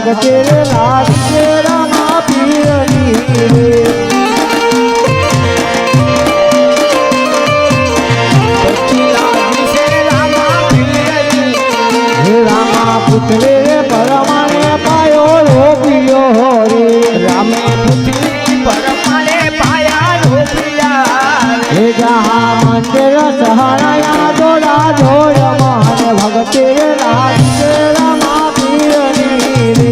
ભગતે લાગશે રામા પીરની રે પુતલે પરમાણે પાયો રોપિયો રે રામે પુતલી પરમાણે પાયા રોપિયા હે જહા મંદિર સહરાયા દોડા દોડ માને ભગતે લાગશે રામા પીરની રે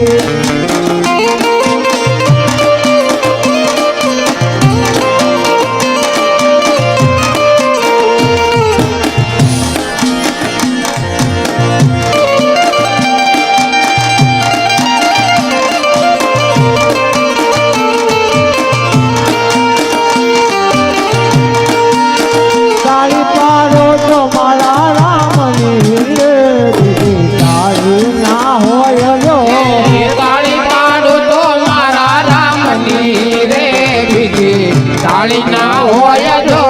તાળી ના હોય જો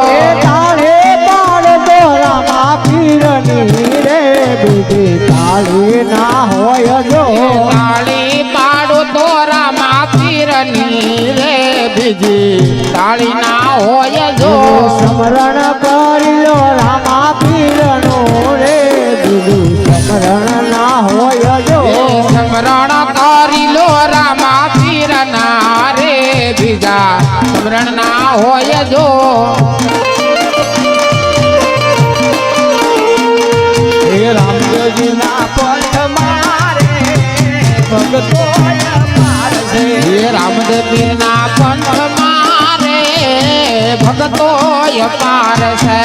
તાળે પાડ તો રામા પીરની રે બીજી તાળી ના હોય જો તાળી પાડો તો રામા પીરની રે બીજી તાળી ના હોય જો સ્મરણ કરી લો રામા પીરનો રે બીજું સ્મરણ ના હોય જો સ્મરણ કરી લો રામા પીરના રે બીજા સ્મરણ ના હોય જો હે રામદેવજી ના પંથ મારે ભગતો મારશે હે રામદેવ ના પંથ મારે ભગતો અપાર છે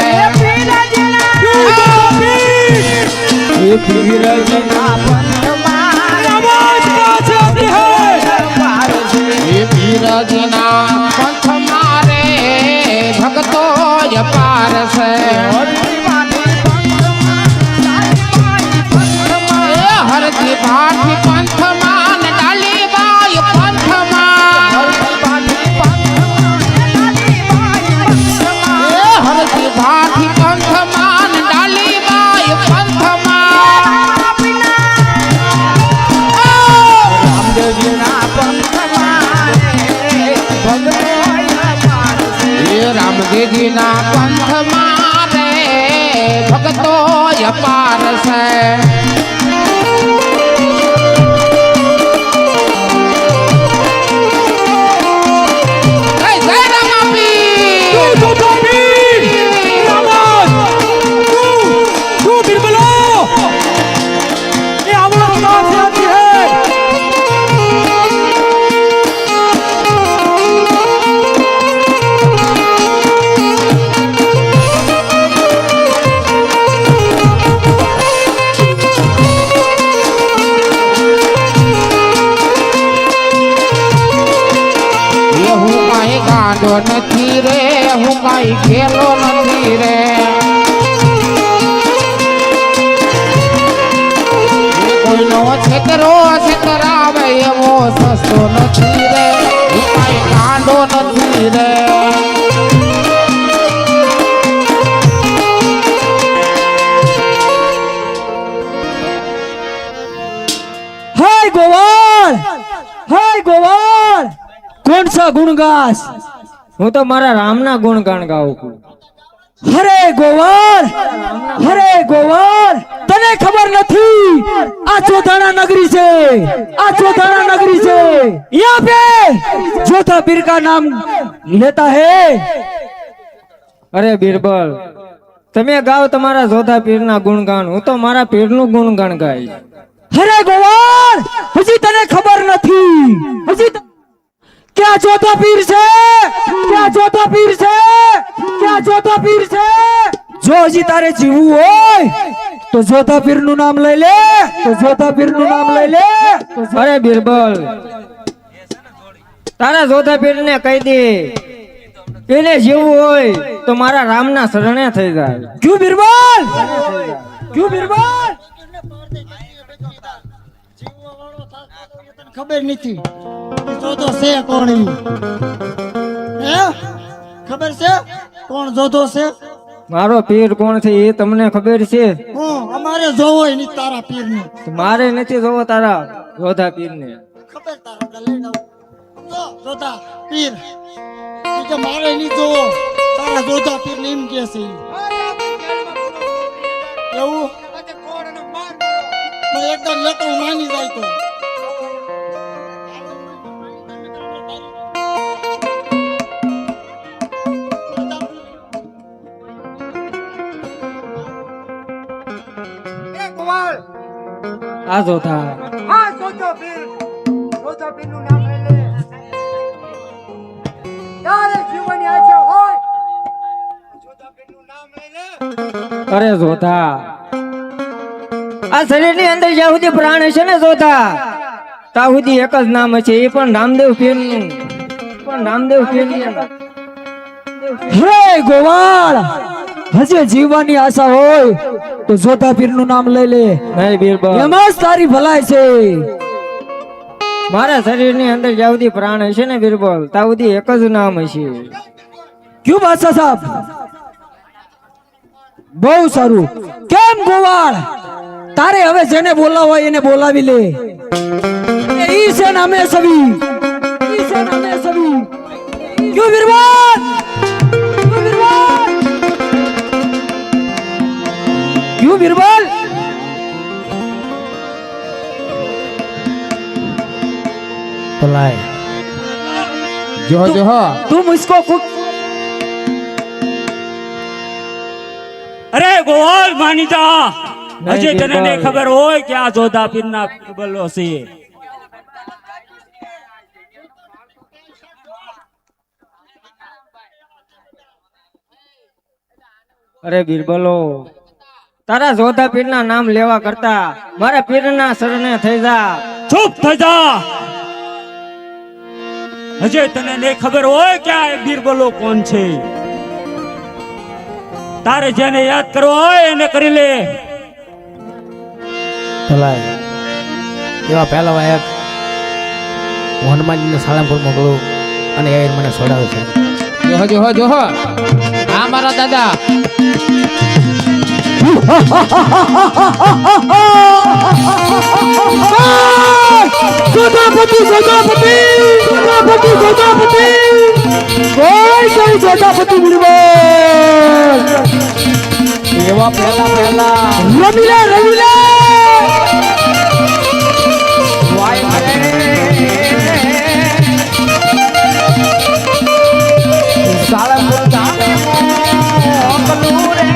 હે પીરજી ના પંથ મારે હે પીરજી ના પંથ મારે ભગતો અપાર છે હરજી ભાઠી પંથમાં ને ડાલીબાઈ પંથમાં હરજી ભાઠી પંથમાં ને ડાલીબાઈ પંથમાં રામદેવજીના પંથમાં રામદેવજીના પંથમાં રે ભગતો અપાર છે નથી રે હું કઈ ખેલો નથી રે કોઈનો છેતરો છેતરાવે એવો સસ્તો નથી રે હું કઈ કાંડો નથી રે हाय गोवाल कौन सा गुण गास હું તો મારા રામના ગુણગાન ગાઉં છું हरे गोवाल तने खबर नहीं आ चौथाना नगरी से यहाँ पे चौथा पीर का नाम लेता है અરે બીરબલ તમે ગાઓ તમારા જોધા પીરના ગુણગાન હું તો મારા પીરનું ગુણગાન ગાઈશ हरे गोवाल हजी तने खबर नहीं क्या चौथा पीर से जो हजी तारे जीवू होय तो चौथा पीर નું નામ લઈ લે અરે બીરબલ તારા જોધા પીરને કહી દે એને જીવવું હોય તો મારા રામના શરણે થઈ જાય क्यों बीरबल ખબર નથી જોધો છે કોણ હે ખબર છે કોણ જોધો છે મારો પીર કોણ છે એ તમને ખબર છે અમારે જોવો નહીં તારા પીર ને મારે નથી જોવો તારા જોધા પીરને ખબર તાર આપણે લઈને આવું જો જોતા પીર ઈ કે મારે નહીં જોવો તારા જોતા પીર ને એમ કે છે ઈ. એવું મને એકદમ લેતો હું માની જાય તો આ જોતા અરે જોતા આ શરીરની અંદર જ્યાં સુધી પ્રાણ હશે ને જોતા ત્યાં સુધી એક જ નામ હશે એ પણ રામદેવ પીરનું હે ગોવાળ હજે જીવવાની આશા હોય તો જોતા પીરનું નામ લઈ લે નહીં બીરબલ એમાં જ તારી ભલાઈ છે મારા શરીરની અંદર જ્યાં સુધી પ્રાણ હશે ને બીરબલ ત્યાં સુધી એક જ નામ હશે ક્યું બાદશાહ સાહેબ બહુ સારું કેમ ગોવાળ તારે હવે જેને બોલાવો હોય એને બોલાવી લે ઈ છે નામે સવી ક્યું વીરવાન क्यों बीरबल જો જો तुम इसको અરે ગોવાલ માની જા નહીં, હજી તને બિરબલ. નહીં ખબર હોય કે આ જોધા પીરના બોલો છે અરે બીરબલો તારા જોધા પીરના નામ લેવા કરતા મારા પીરના શરણે થઈ જા ચૂપ થઈ જા હજી તને નહીં ખબર હોય કે આ બીરબલો કોણ છે તારે જેને યાદ કરવો હોય એને કરી લે ભલાય એવા પહેલા એક હું હનુમાનજીને સાળંગપુર મોકલું અને એ મને છોડાવે છે જો આ મારા દાદા जोधापति जोधापति बीरबल એવા પહેલા रमीला સાળંગપુર ગામે મોકલું રે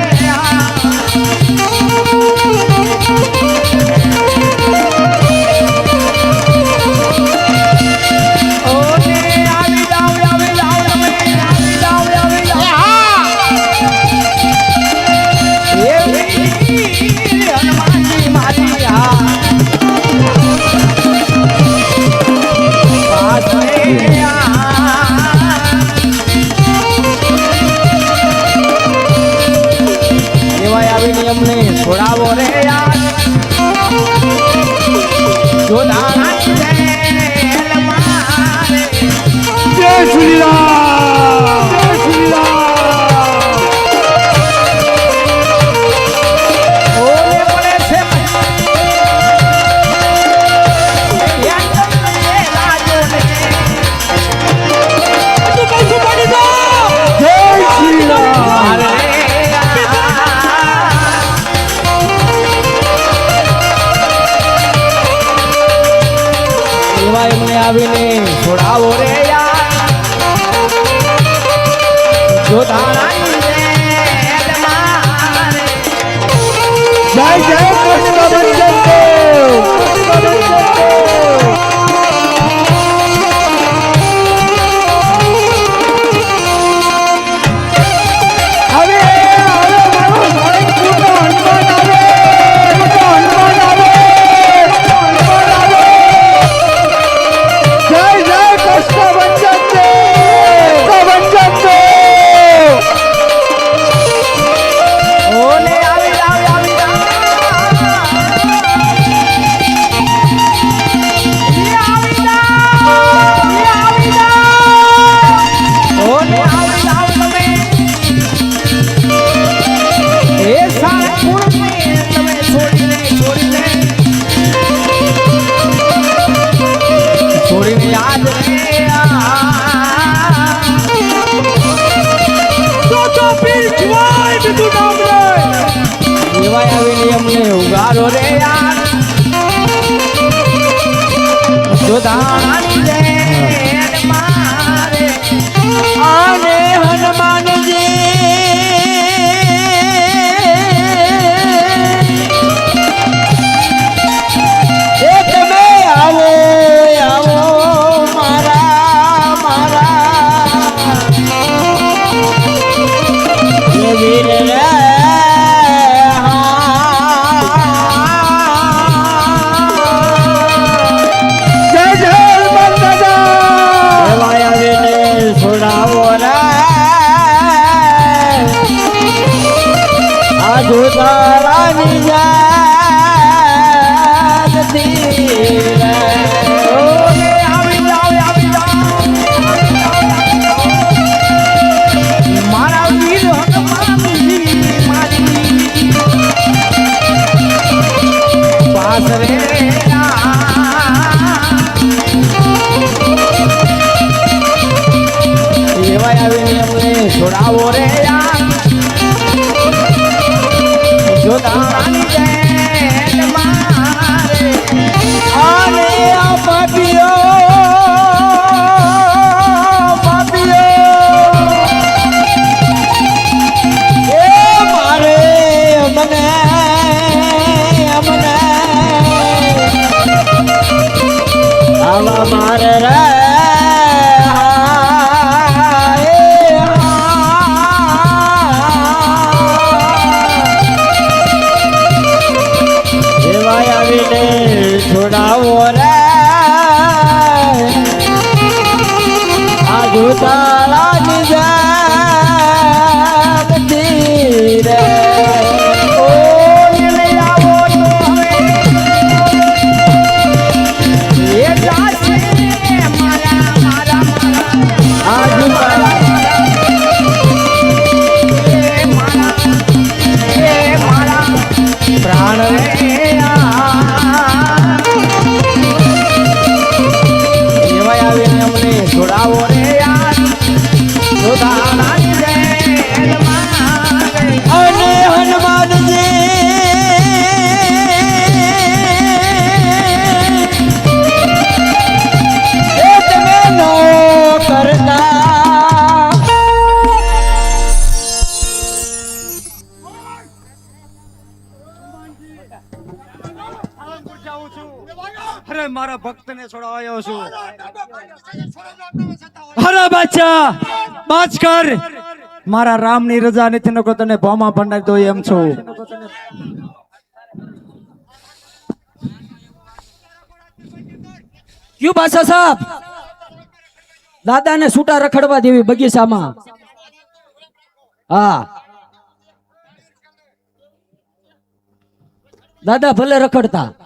અમને છોડાવો રે યાર જો દાણા જેલ મારે जय श्री राम ઓલે પડે છે લાજો ને जय श्री राम એવા એમને આવીને છોડાવો રે યાર જો દાણા જેલ મારે जय जय कष्टभंजन देव હવે મારો સાળંગપુરનો હનુમાન આવે જય જય કષ્ટભંજન દેવ ઓલે આવી અમને ઉગારો રે યાર જોધાણાની જય મારે આને હનુમાનજી એ તમે આવો આવો મારા મારા એ વીર રે છોડાવો રે આ જોધારાની જાગતી રે ઓલે આવી જાવ મારા વીર હનુમાનજી મારી પાસ રે એવાય આવીને અમને છોડાવો રે યાર જોધારાની જય મારે આને આ પાપીઓ એ મારે અમને આવા મારે રે છોડાવો રે આ જોધારાની જાગતી રે ઓ લઈ આવો તો હવે એ જાશે મારા આ જોધારા પ્રાણ રે અમને છોડાવો રે યાર જોધારાની જય મારે અને હનુમાનજી એ તમે નો કરતા અરે મારા ભક્તને છોડાવ્યો છું અરે બાદશાહ બાજ કર મારા રામની રજા નથી નકો તને ભોમાં ભંડારી દો એમ છું ક્યું બાદશાહ સાહેબ દાદાને છૂટા રખડવા દેવી બગીચામાં હા દાદા ભલે રખડતા